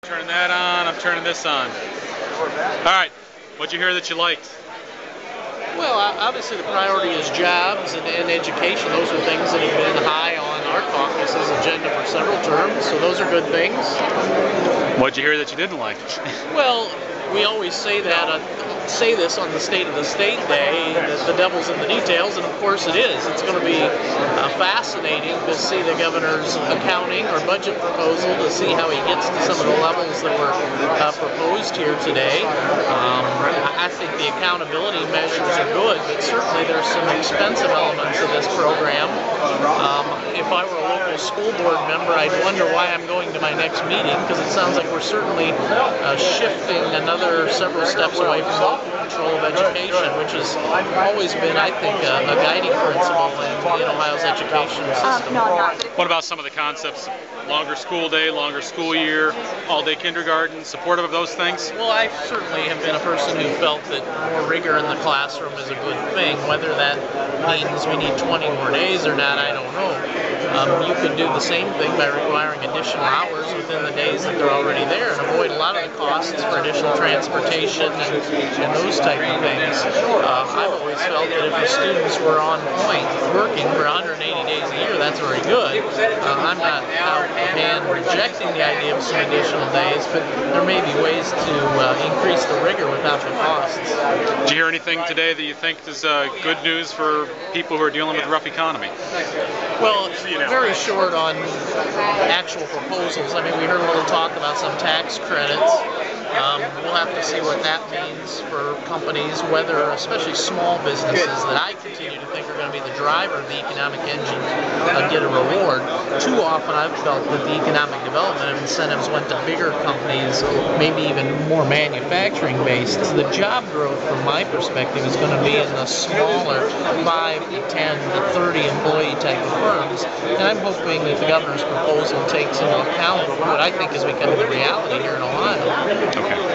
Turning that on, I'm turning this on. Alright, what'd you hear that you liked? Well, obviously the priority is jobs and education. Those are things that have been high on our caucus's agenda for several terms, so those are good things. What'd you hear that you didn't like? Well, we always say that, say this on the State of the State Day, that the devil's in the details, and of course it is. It's going to be fascinating to see the governor's accounting or budget proposal, to see how he gets to some of the levels that were proposed here today. I think the accountability measures are good, but certainly there's some expensive elements of this program. If I were a local school board member, I'd wonder why I'm going to my next meeting, because it sounds like we're certainly shifting another several steps away from local control of education, which has always been, I think, a guiding principle in Ohio's education system. What about some of the concepts? Longer school day, longer school year, all-day kindergarten, supportive of those things? Well, I certainly have been a person who felt that more rigor in the classroom is a good thing. Whether that means we need 20 more days or not, I don't know. You could do the same thing by requiring additional hours within the days that they're already there and avoid a lot of the costs for additional transportation and those type of things. I've always felt that if the students were on point working for 180 days a year, that's very good. I'm not out of hand rejecting the idea of some additional days, but there may be ways to increase the rigor without the costs. Did you hear anything today that you think is good news for people who are dealing with a rough economy? Well, very short on actual proposals. I mean, we heard a little talk about some tax credits. We'll have to see what that means for companies, whether, especially small businesses that I continue to think are going to be the driver of the economic engine, get a reward. Too often I've felt that the economic development incentives went to bigger companies, maybe even more manufacturing based. So the job growth, from my perspective, is going to be in the smaller 5 to 10 to 30 employee type of firms. And I'm hoping that the governor's proposal takes into account what I think is becoming the reality here in Ohio. Okay.